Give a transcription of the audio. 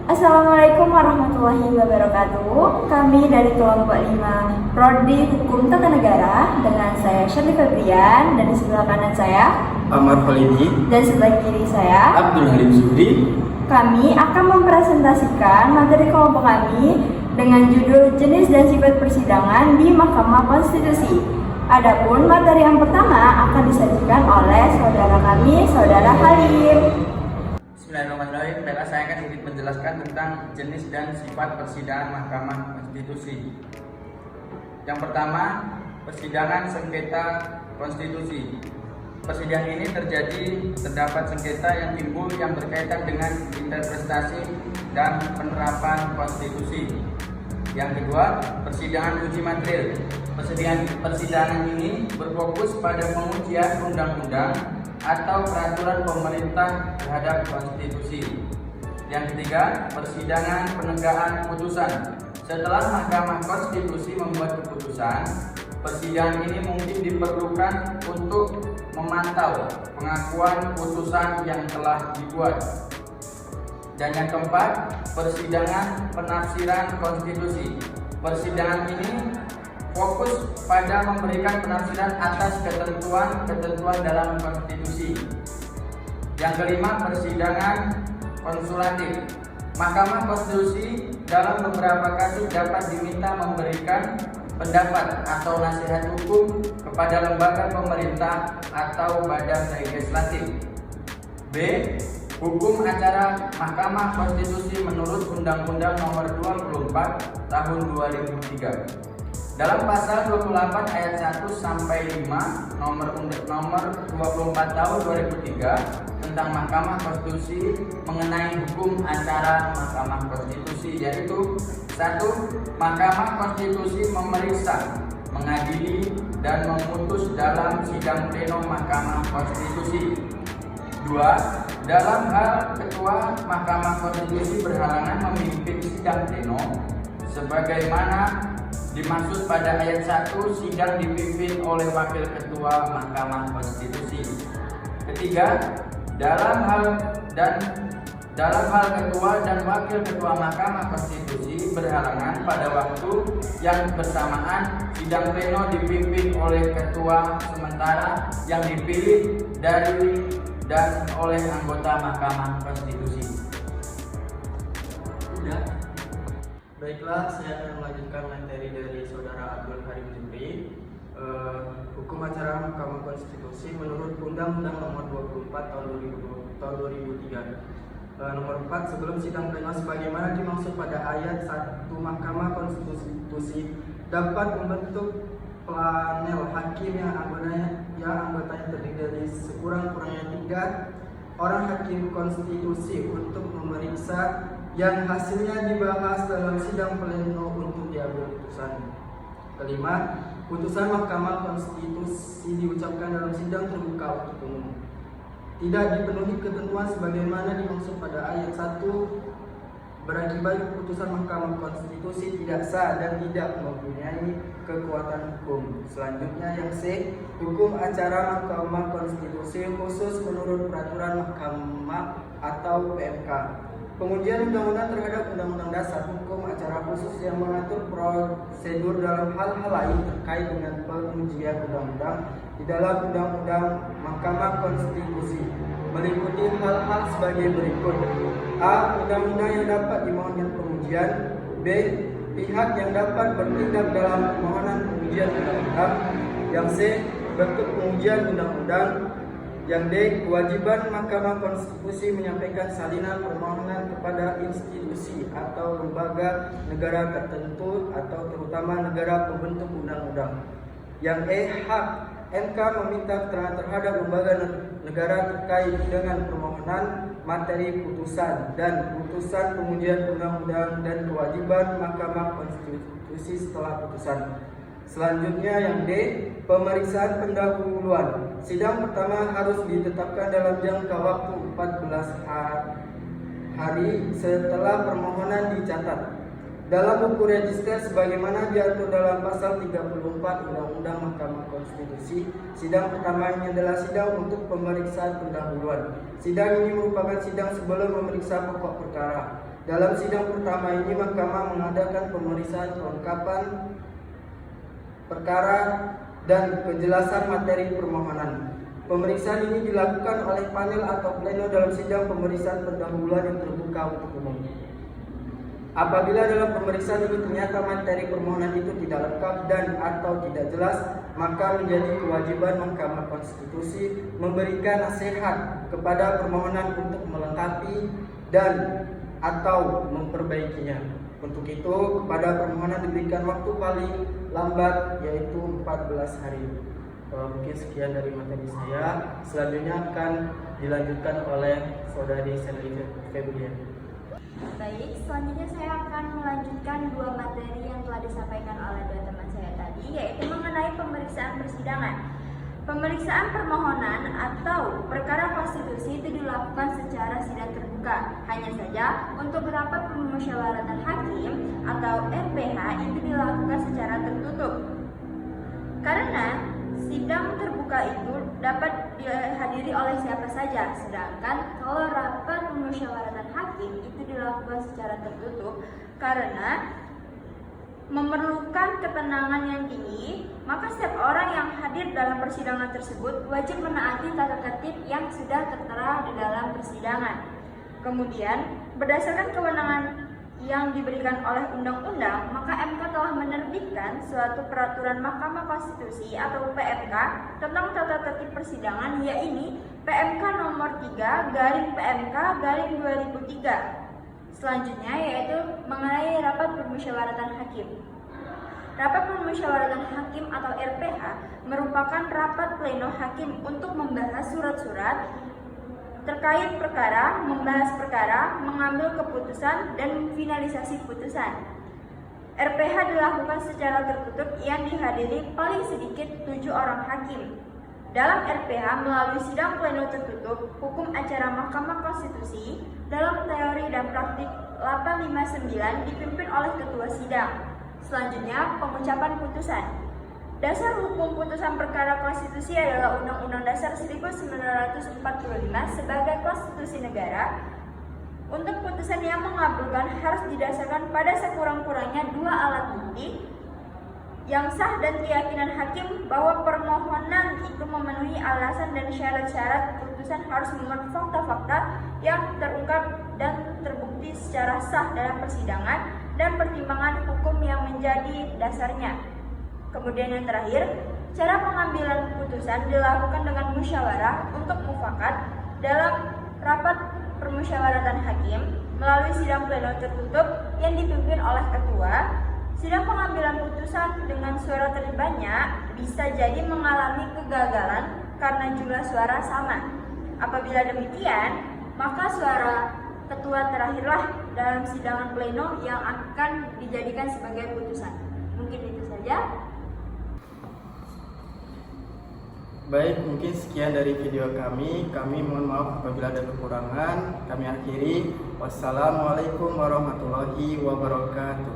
Assalamualaikum warahmatullahi wabarakatuh. Kami dari kelompok 5 Prodi Hukum Tata Negara dengan saya Shirley Febrian, dan di sebelah kanan saya Amar Khalidi dan sebelah kiri saya Abdul Halim Zuhri. Kami akan mempresentasikan materi kelompok kami dengan judul jenis dan sifat persidangan di Mahkamah Konstitusi. Adapun materi yang pertama akan disajikan oleh saudara kami, saudara Halim. Bismillahirrahmanirrahim. Baiklah, saya akan sedikit menjelaskan tentang jenis dan sifat persidangan Mahkamah Konstitusi. Yang pertama, persidangan sengketa konstitusi. Persidangan ini terdapat sengketa yang timbul yang berkaitan dengan interpretasi dan penerapan konstitusi. Yang kedua, persidangan uji materil. Persidangan ini berfokus pada pengujian undang-undang atau peraturan pemerintah terhadap konstitusi. Yang ketiga, persidangan penegakan putusan. Setelah Mahkamah Konstitusi membuat keputusan, persidangan ini mungkin diperlukan untuk memantau pengakuan putusan yang telah dibuat. Dan yang keempat, persidangan penafsiran konstitusi. Persidangan ini fokus pada memberikan penafsiran atas ketentuan dalam konstitusi. Yang kelima, persidangan konsulatif. Mahkamah Konstitusi dalam beberapa kasus dapat diminta memberikan pendapat atau nasihat hukum kepada lembaga pemerintah atau badan legislatif. B. Hukum acara Mahkamah Konstitusi menurut Undang-Undang Nomor 24 Tahun 2003. Dalam pasal 28 ayat 1 sampai 5 nomor 24 tahun 2003 tentang Mahkamah Konstitusi mengenai hukum acara Mahkamah Konstitusi, yaitu 1. Mahkamah Konstitusi memeriksa, mengadili, dan memutus dalam sidang pleno Mahkamah Konstitusi. 2. Dalam hal Ketua Mahkamah Konstitusi berhalangan memimpin sidang pleno sebagaimana dimaksud pada ayat 1, sidang dipimpin oleh Wakil Ketua Mahkamah Konstitusi. Ketiga, dalam hal Ketua dan Wakil Ketua Mahkamah Konstitusi berhalangan pada waktu yang bersamaan, sidang pleno dipimpin oleh Ketua sementara yang dipilih dari dan oleh anggota Mahkamah Konstitusi. Baiklah, saya akan melanjutkan materi dari saudara Abdul Halim Zuhri. Hukum acara Mahkamah Konstitusi menurut Undang-Undang Nomor 24 Tahun 2003. Nomor 4, sebelum sidang pleno sebagaimana dimaksud pada ayat 1, Mahkamah Konstitusi dapat membentuk panel hakim yang anggotanya terdiri dari sekurang-kurangnya 3 orang hakim konstitusi untuk memeriksa yang hasilnya dibahas dalam sidang pleno untuk diambil putusan. Kelima, putusan Mahkamah Konstitusi diucapkan dalam sidang terbuka untuk umum. Tidak dipenuhi ketentuan sebagaimana dimaksud pada ayat 1 berakibat putusan Mahkamah Konstitusi tidak sah dan tidak mempunyai kekuatan hukum. Selanjutnya yang C, hukum acara Mahkamah Konstitusi khusus menurut peraturan Mahkamah atau PMK. Pengujian undang-undang terhadap Undang-Undang Dasar, hukum acara khusus yang mengatur prosedur dalam hal-hal lain terkait dengan pengujian undang-undang di dalam Undang-Undang Mahkamah Konstitusi meliputi hal-hal sebagai berikut. A. Undang-undang yang dapat dimohonkan pengujian. B. Pihak yang dapat bertindak dalam permohonan pengujian undang-undang. Yang C. Bentuk pengujian undang-undang. Yang D. Kewajiban Mahkamah Konstitusi menyampaikan salinan permohonan kepada institusi atau lembaga negara tertentu atau terutama negara pembentuk undang-undang. Yang E. Hak MK meminta keterangan terhadap lembaga negara terkait dengan permohonan materi putusan dan putusan pengujian undang-undang dan kewajiban Mahkamah Konstitusi setelah putusan. Selanjutnya yang D, pemeriksaan pendahuluan. Sidang pertama harus ditetapkan dalam jangka waktu 14 hari setelah permohonan dicatat dalam buku register sebagaimana diatur dalam pasal 34 Undang-Undang Mahkamah Konstitusi. Sidang pertama ini adalah sidang untuk pemeriksaan pendahuluan. Sidang ini merupakan sidang sebelum memeriksa pokok perkara. Dalam sidang pertama ini, Mahkamah mengadakan pemeriksaan kelengkapan perkara dan kejelasan materi permohonan. Pemeriksaan ini dilakukan oleh panel atau pleno dalam sidang pemeriksaan pendahuluan yang terbuka untuk umum. Apabila dalam pemeriksaan ini ternyata materi permohonan itu tidak lengkap dan atau tidak jelas, maka menjadi kewajiban Mahkamah Konstitusi memberikan nasihat kepada permohonan untuk melengkapi dan atau memperbaikinya. Untuk itu, kepada permohonan diberikan waktu paling lambat yaitu 14 hari. Mungkin sekian dari materi saya. Selanjutnya akan dilanjutkan oleh Saudari Sally Febrian. Baik, selanjutnya saya akan melanjutkan dua materi yang telah disampaikan oleh dua teman saya tadi, yaitu mengenai pemeriksaan persidangan. Pemeriksaan permohonan atau perkara konstitusi itu dilakukan secara sidang terbuka. Hanya saja untuk rapat permusyawaratan hakim atau RPH itu dilakukan secara tertutup. Karena sidang terbuka itu dapat dihadiri oleh siapa saja, sedangkan kalau rapat permusyawaratan hakim itu dilakukan secara tertutup karena memerlukan ketenangan yang tinggi, maka setiap orang yang hadir dalam persidangan tersebut wajib menaati tata tertib yang sudah tertera di dalam persidangan. Kemudian, berdasarkan kewenangan yang diberikan oleh undang-undang, maka MK telah menerbitkan suatu peraturan Mahkamah Konstitusi atau PMK tentang tata tertib persidangan, yaitu PMK nomor 3/PMK/2003. Selanjutnya yaitu mengenai rapat permusyawaratan hakim. Rapat permusyawaratan hakim atau RPH merupakan rapat pleno hakim untuk membahas surat-surat terkait perkara, membahas perkara, mengambil keputusan, dan finalisasi putusan. RPH dilakukan secara tertutup yang dihadiri paling sedikit 7 orang hakim. Dalam RPH melalui sidang pleno tertutup, hukum acara Mahkamah Konstitusi dalam teori dan praktik 859 dipimpin oleh ketua sidang. Selanjutnya, pengucapan putusan. Dasar hukum putusan perkara konstitusi adalah Undang-Undang Dasar 1945 sebagai konstitusi negara. Untuk putusan yang mengabulkan harus didasarkan pada sekurang-kurangnya 2 alat bukti yang sah dan keyakinan hakim bahwa permohonan itu memenuhi alasan dan syarat-syarat putusan harus memenuhi fakta-fakta yang terungkap dan terbukti secara sah dalam persidangan dan pertimbangan hukum yang menjadi dasarnya. Kemudian yang terakhir, cara pengambilan putusan dilakukan dengan musyawarah untuk mufakat dalam rapat permusyawaratan hakim melalui sidang pleno tertutup yang dipimpin oleh ketua. Sidang pengambilan putusan dengan suara terbanyak bisa jadi mengalami kegagalan karena jumlah suara sama. Apabila demikian, maka suara ketua terakhirlah dalam sidang pleno yang akan dijadikan sebagai putusan. Mungkin itu saja. Baik, mungkin sekian dari video kami. Kami mohon maaf apabila ada kekurangan. Kami akhiri. Wassalamualaikum warahmatullahi wabarakatuh.